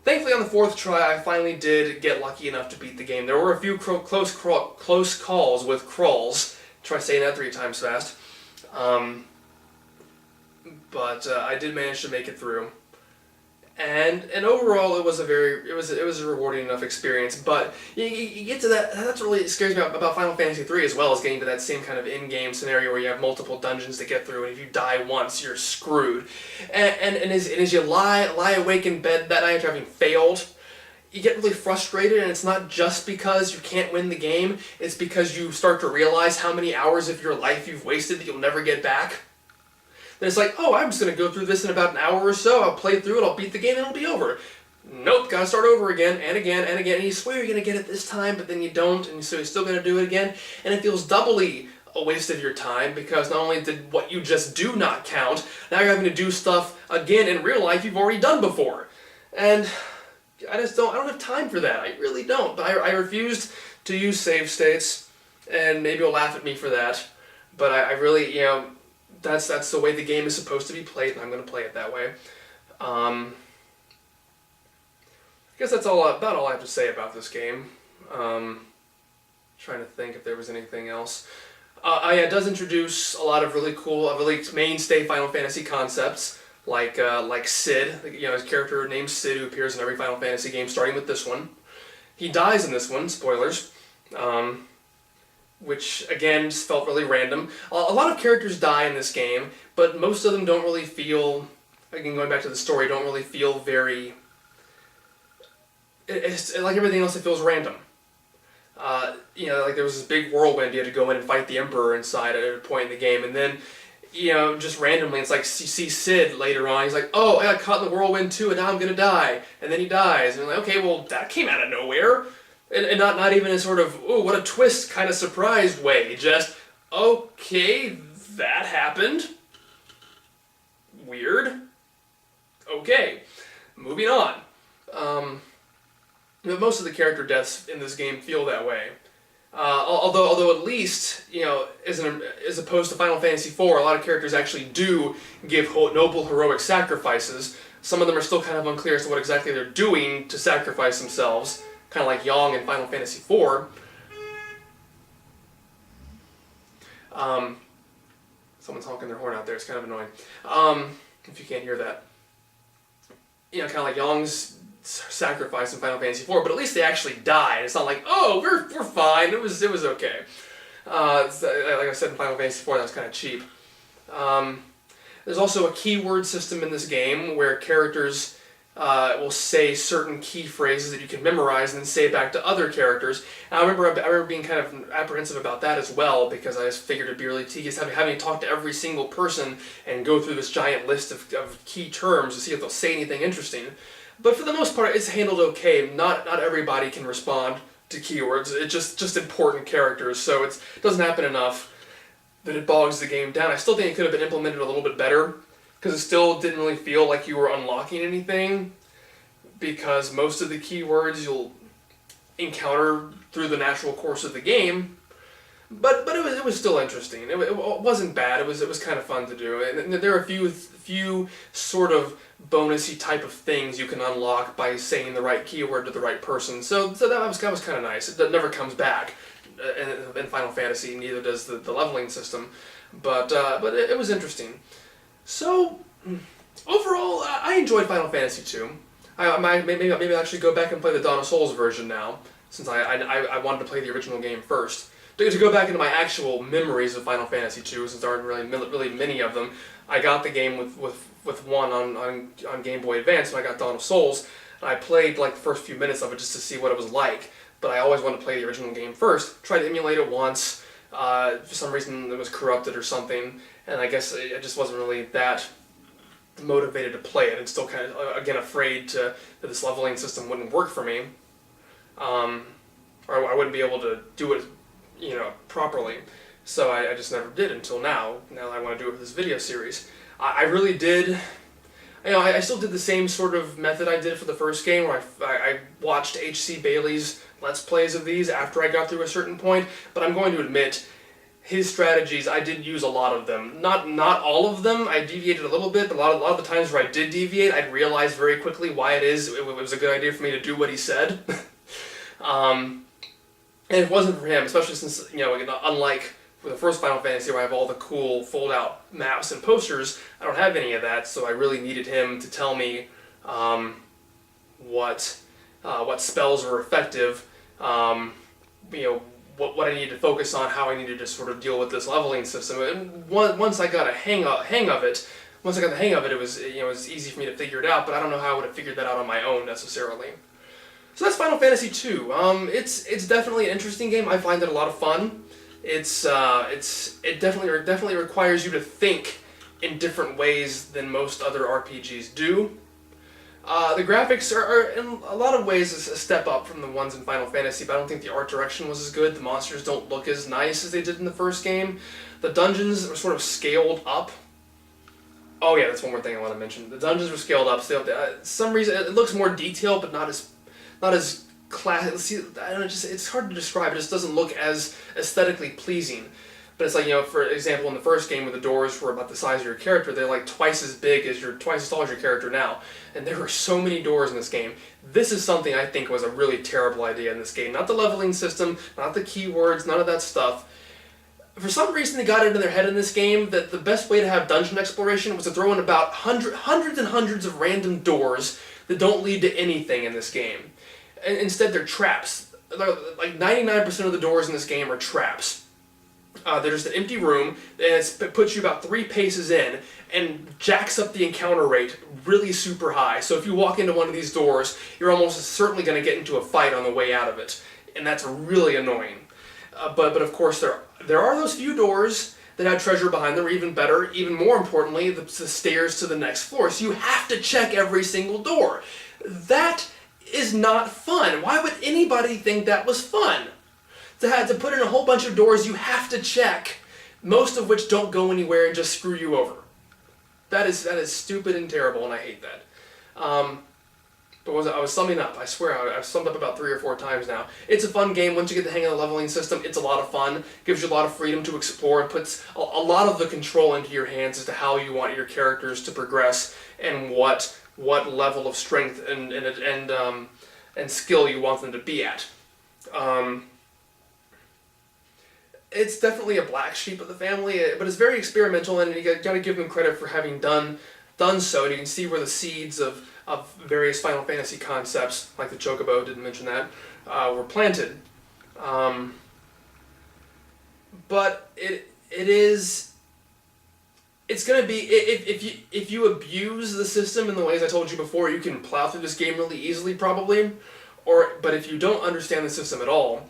thankfully on the fourth try, I finally did get lucky enough to beat the game. There were a few close calls with crawls. Try saying that 3 times fast. But I did manage to make it through. And overall, it was a rewarding enough experience. But you get to that. That's what really scares me about Final Fantasy III as well, as getting to that same kind of in-game scenario where you have multiple dungeons to get through, and if you die once, you're screwed. And as you lie awake in bed that night after having failed, you get really frustrated, and it's not just because you can't win the game. It's because you start to realize how many hours of your life you've wasted that you'll never get back. Then it's like, oh, I'm just going to go through this in about an hour or so, I'll play through it, I'll beat the game, and it'll be over. Nope, gotta start over again, and again, and again, and you swear you're going to get it this time, but then you don't, and so you're still going to do it again, and it feels doubly a waste of your time, because not only did what you just do not count, now you're having to do stuff again in real life you've already done before. And I don't have time for that, I really don't. But I refused to use save states, and maybe you'll laugh at me for that, but I really, that's the way the game is supposed to be played, and I'm going to play it that way. I guess that's about all I have to say about this game. Trying to think if there was anything else. It does introduce a lot of really cool, really mainstay Final Fantasy concepts, like Sid, his character named Sid, who appears in every Final Fantasy game, starting with this one. He dies in this one, spoilers. Which, again, just felt really random. A lot of characters die in this game, but most of them don't really feel, again, going back to the story, don't really feel very... It's like everything else, it feels random. Like there was this big whirlwind, you had to go in and fight the Emperor inside at a point in the game, and then, just randomly, it's like, you see Sid later on, he's like, oh, I got caught in the whirlwind too, and now I'm gonna die. And then he dies, and you're like, okay, well, that came out of nowhere. And not even in sort of, oh, what a twist kind of surprised way. Just, okay, that happened. Weird. Okay, moving on. Most of the character deaths in this game feel that way. Although at least, as opposed to Final Fantasy IV, a lot of characters actually do give noble, heroic sacrifices. Some of them are still kind of unclear as to what exactly they're doing to sacrifice themselves. Kind of like Yang in Final Fantasy IV. Someone's honking their horn out there, it's kind of annoying. If you can't hear that. Kind of like Yang's sacrifice in Final Fantasy IV, but at least they actually died. It's not like, oh, we're fine, it was okay. Like I said in Final Fantasy IV, that was kind of cheap. There's also a keyword system in this game where characters will say certain key phrases that you can memorize and then say back to other characters. And I remember being kind of apprehensive about that as well, because I just figured it'd be really tedious having to talk to every single person and go through this giant list of key terms to see if they'll say anything interesting. But for the most part, it's handled okay. Not everybody can respond to keywords. It's just important characters, so it doesn't happen enough that it bogs the game down. I still think it could have been implemented a little bit better, because it still didn't really feel like you were unlocking anything, because most of the keywords you'll encounter through the natural course of the game. But it was still interesting. It wasn't bad. It was kind of fun to do. And there are a few sort of bonusy type of things you can unlock by saying the right keyword to the right person. So that was kind of nice. It never comes back in Final Fantasy. Neither does the leveling system. But it was interesting. So, overall, I enjoyed Final Fantasy II. Maybe I'll actually go back and play the Dawn of Souls version now, since I wanted to play the original game first. To go back into my actual memories of Final Fantasy II, since there aren't really many of them, I got the game with one on Game Boy Advance, and I got Dawn of Souls, and I played like the first few minutes of it just to see what it was like, but I always wanted to play the original game first. Tried to emulate it once, for some reason it was corrupted or something, and I guess I just wasn't really that motivated to play it, and still kind of, again, afraid that this leveling system wouldn't work for me, or I wouldn't be able to do it, properly. So I just never did until now. Now I want to do it for this video series. I really did. I still did the same sort of method I did for the first game, where I watched H.C. Bailey's Let's Plays of these after I got through a certain point, but I'm going to admit, his strategies, I did use a lot of them. Not all of them. I deviated a little bit, but a lot of the times where I did deviate, I'd realize very quickly why it was a good idea for me to do what he said. And it wasn't for him, especially since, unlike for the first Final Fantasy where I have all the cool fold-out maps and posters, I don't have any of that, so I really needed him to tell me what spells were effective, what I needed to focus on, how I needed to sort of deal with this leveling system. And once I got the hang of it, it was it was easy for me to figure it out. But I don't know how I would have figured that out on my own necessarily. So that's Final Fantasy II. It's definitely an interesting game. I find it a lot of fun. It definitely requires you to think in different ways than most other RPGs do. The graphics are in a lot of ways a step up from the ones in Final Fantasy, but I don't think the art direction was as good. The monsters don't look as nice as they did in the first game. The dungeons are sort of scaled up. Oh yeah, that's one more thing I want to mention. The dungeons were scaled up. So some reason it looks more detailed, but not as classic. See, I don't know, it's hard to describe. It just doesn't look as aesthetically pleasing. But it's like, for example, in the first game where the doors were about the size of your character, they're like twice as tall as your character now. And there were so many doors in this game. This is something I think was a really terrible idea in this game. Not the leveling system, not the keywords, none of that stuff. For some reason they got it in their head in this game that the best way to have dungeon exploration was to throw in about hundreds and hundreds of random doors that don't lead to anything in this game. And instead they're traps. Like 99% of the doors in this game are traps. They're just an empty room, and it puts you about 3 paces in, and jacks up the encounter rate really super high. So if you walk into one of these doors, you're almost certainly going to get into a fight on the way out of it, and that's really annoying. But of course there are those few doors that have treasure behind them, or even better, even more importantly, the stairs to the next floor. So you have to check every single door. That is not fun. Why would anybody think that was fun? To put in a whole bunch of doors you have to check, most of which don't go anywhere and just screw you over. That is stupid and terrible, and I hate that. But I was summing up. I swear I've summed up about 3 or 4 times now. It's a fun game. Once you get the hang of the leveling system, it's a lot of fun. Gives you a lot of freedom to explore and puts a lot of the control into your hands as to how you want your characters to progress and what level of strength and skill you want them to be at. It's definitely a black sheep of the family, but it's very experimental, and you got to give them credit for having done so. And you can see where the seeds of various Final Fantasy concepts, like the Chocobo, didn't mention that, were planted. But it's going to be, if you abuse the system in the ways I told you before, you can plow through this game really easily, probably. But if you don't understand the system at all,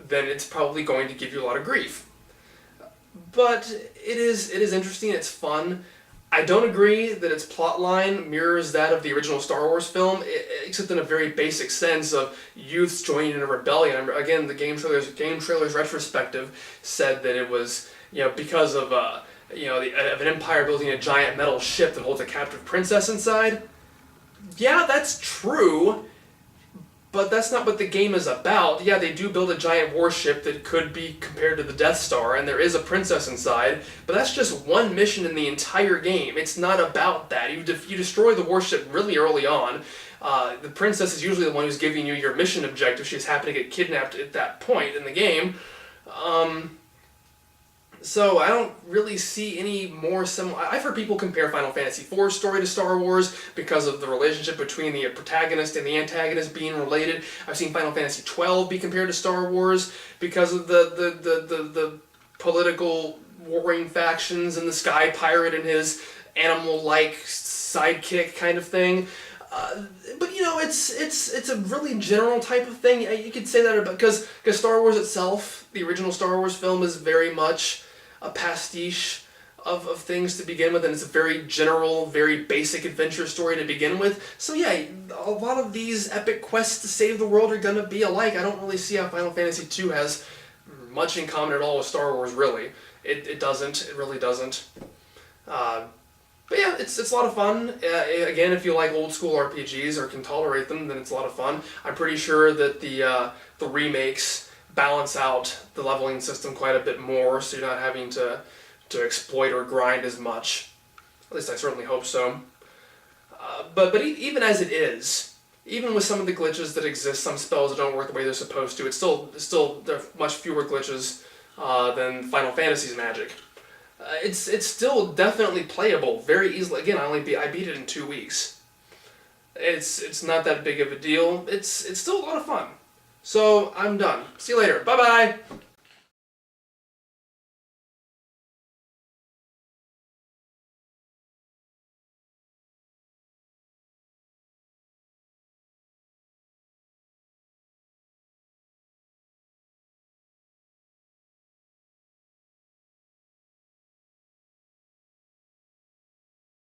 then it's probably going to give you a lot of grief. But it is interesting, it's fun. I don't agree that its plotline mirrors that of the original Star Wars film, except in a very basic sense of youths joining in a rebellion. Again, the game trailer's retrospective said that it was because of of an empire building a giant metal ship that holds a captive princess inside. Yeah, that's true. But that's not what the game is about. Yeah, they do build a giant warship that could be compared to the Death Star, and there is a princess inside, but that's just one mission in the entire game. It's not about that. You destroy the warship really early on. The princess is usually the one who's giving you your mission objective. She just happened to get kidnapped at that point in the game. So I don't really see any more similar. I've heard people compare Final Fantasy IV's story to Star Wars because of the relationship between the protagonist and the antagonist being related. I've seen Final Fantasy XII be compared to Star Wars because of the political warring factions and the Sky Pirate and his animal-like sidekick kind of thing. But it's a really general type of thing. You could say that about because Star Wars itself, the original Star Wars film, is very much a pastiche of things to begin with, and it's a very general, very basic adventure story to begin with. So yeah, a lot of these epic quests to save the world are going to be alike. I don't really see how Final Fantasy II has much in common at all with Star Wars, really. It doesn't. It really doesn't. But yeah, it's a lot of fun. Again, if you like old school RPGs or can tolerate them, then it's a lot of fun. I'm pretty sure that the remakes balance out the leveling system quite a bit more, so you're not having to exploit or grind as much. At least I certainly hope so. But even as it is, even with some of the glitches that exist, some spells that don't work the way they're supposed to, it's still there are much fewer glitches than Final Fantasy's magic. It's still definitely playable very easily. Again, I beat it in 2 weeks. It's not that big of a deal. It's still a lot of fun. So I'm done. See you later. Bye bye.